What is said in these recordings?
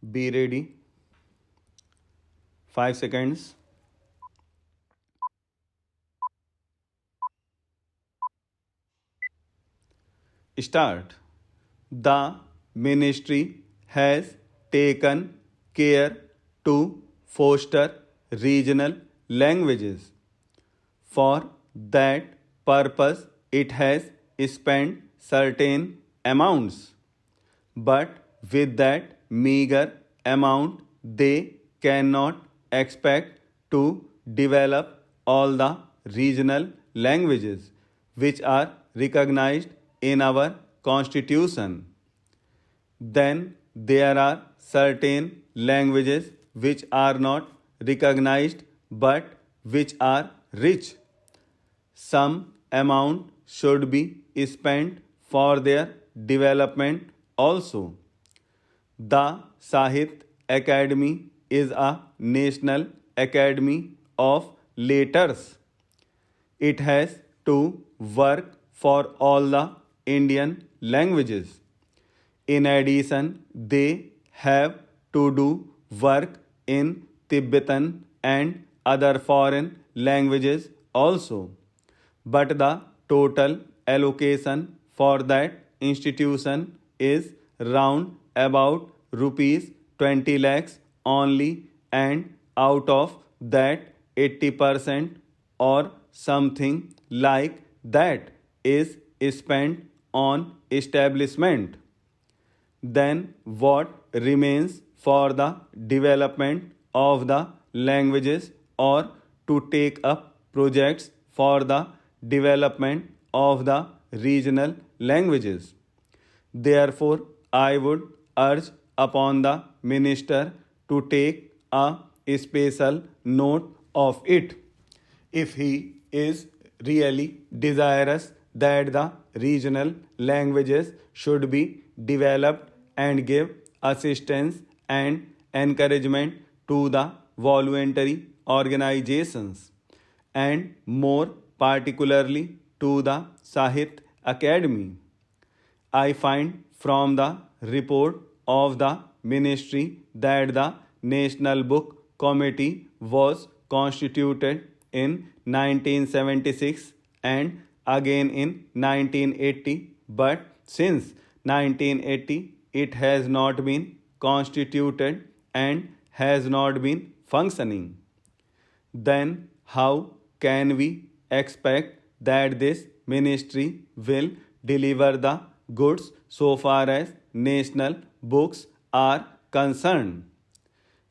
Be ready. 5 seconds. Start. The ministry has taken care to foster regional languages. For that purpose, it has spent certain amounts. But with that meager amount, they cannot expect to develop all the regional languages which are recognized in our constitution. Then there are certain languages which are not recognized but which are rich. Some amount should be spent for their development also. The Sahit Academy is a national academy of letters. It has to work for all the Indian languages. In addition, they have to do work in Tibetan and other foreign languages also. But the total allocation for that institution is round about rupees 20 lakhs only, and out of that 80% or something like that is spent on establishment. Then what remains for the development of the languages or to take up projects for the development of the regional languages? Therefore, I would urge upon the minister to take a special note of it if he is really desirous that the regional languages should be developed and give assistance and encouragement to the voluntary organizations and more particularly to the Sahit Academy. I find from the report of the ministry that the National Book Committee was constituted in 1976 and again in 1980, but since 1980 it has not been constituted and has not been functioning. Then how can we expect that this ministry will deliver the goods so far as national books are concerned?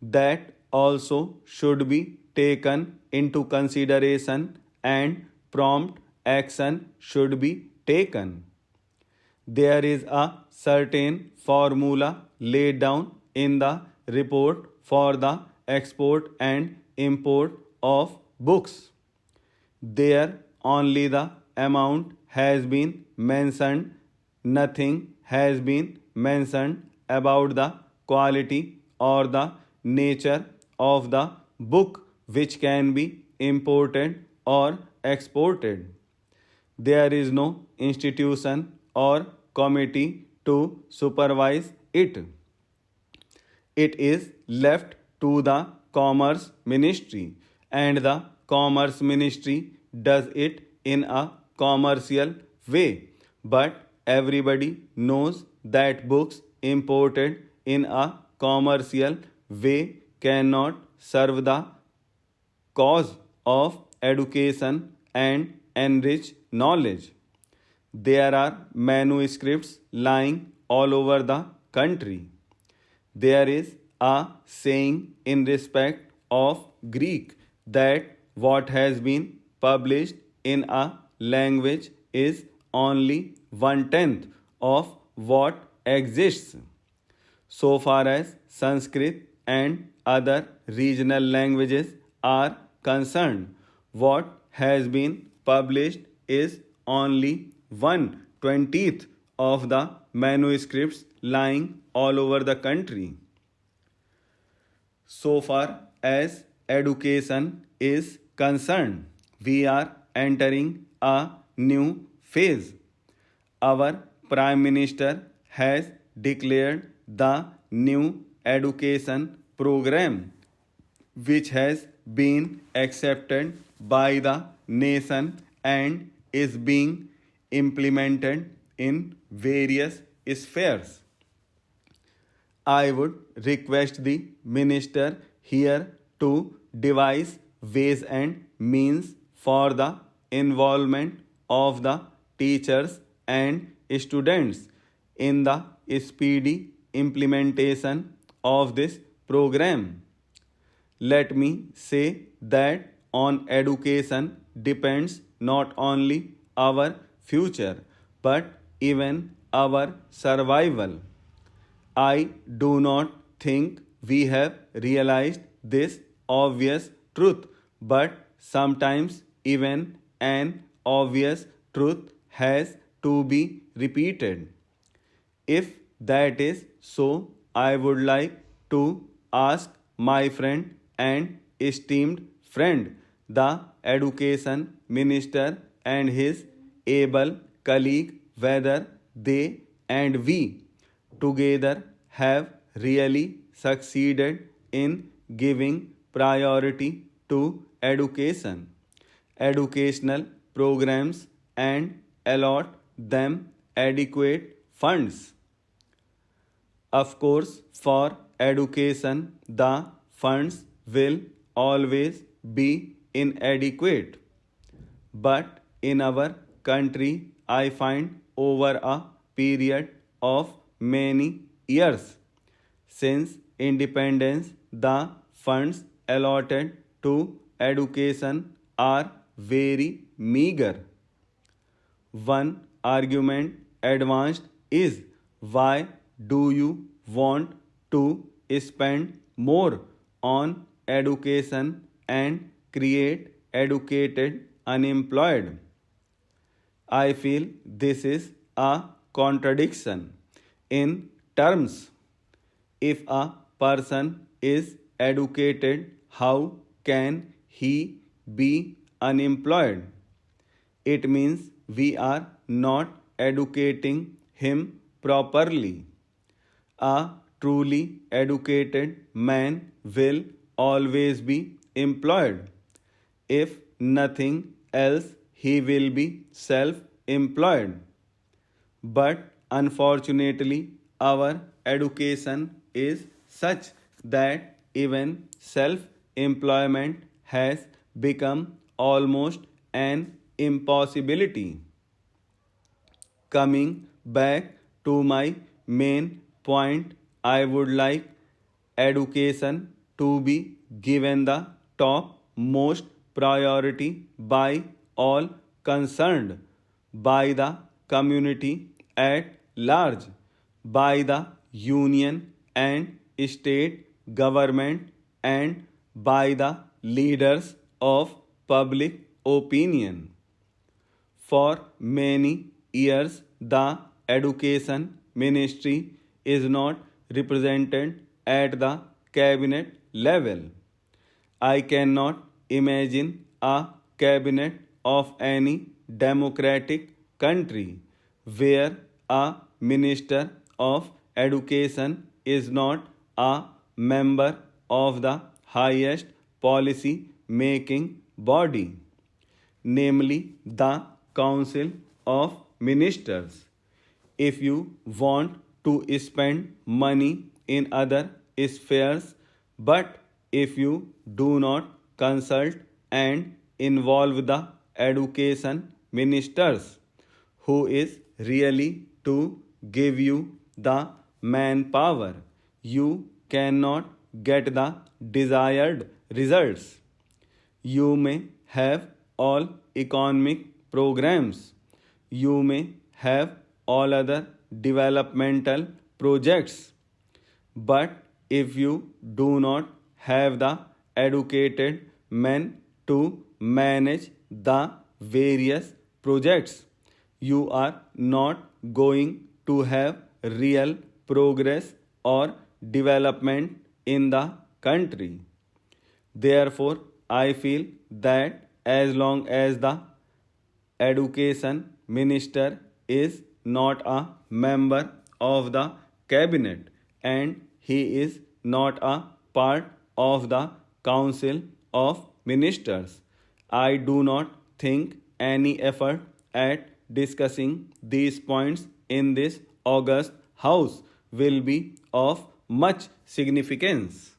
That also should be taken into consideration and prompt action should be taken. There is a certain formula laid down in the report for the export and import of books. There only the amount has been mentioned, nothing has been mentioned about the quality or the nature of the book which can be imported or exported. There is no institution or committee to supervise it. It is left to the Commerce Ministry, and the Commerce Ministry does it in a commercial way. But everybody knows that books imported in a commercial way cannot serve the cause of education and enrich knowledge. There are manuscripts lying all over the country. There is a saying in respect of Greek that what has been published in a language is only 1/10 of what exists. So far as Sanskrit and other regional languages are concerned, what has been published is only 1/20th of the manuscripts lying all over the country. So far as education is concerned, we are entering a new phase. Our Prime Minister has declared the new education program which has been accepted by the nation and is being implemented in various spheres. I would request the minister here to devise ways and means for the involvement of the teachers and students in the speedy implementation of this program. Let me say that on education depends not only our future but even our survival. I do not think we have realized this obvious truth, but sometimes even an obvious truth has to be repeated. If that is so, I would like to ask my friend and esteemed friend, the education minister, and his able colleague, whether they and we together have really succeeded in giving priority to education, educational programs, and allot them adequate funds. Of course, for education, the funds will always be inadequate. But in our country, I find over a period of many years since independence, the funds allotted to education are very meager. One argument advanced is, why do you want to spend more on education and create educated unemployed? I feel this is a contradiction in terms. If a person is educated, how can he be unemployed? It means we are not educating him properly. A truly educated man will always be employed. If nothing else, he will be self employed. But unfortunately, our education is such that even self employment has become almost an impossibility. Coming back to my main point, I would like education to be given the top most priority by all concerned, by the community at large, by the union and state government, and by the leaders of public opinion. For many years, the education ministry is not represented at the cabinet level. I cannot imagine a cabinet of any democratic country where a minister of education is not a member of the highest policy making body, namely the Council of Ministers. If you want to spend money in other spheres, but if you do not consult and involve the education ministers, who is really to give you the manpower, you cannot get the desired results. You may have all economic programs, you may have all other developmental projects, but if you do not have the educated men to manage the various projects, you are not going to have real progress or development in the country. Therefore, I feel that as long as the education minister is not a member of the cabinet and he is not a part of the Council of Ministers. I do not think any effort at discussing these points in this August House will be of much significance.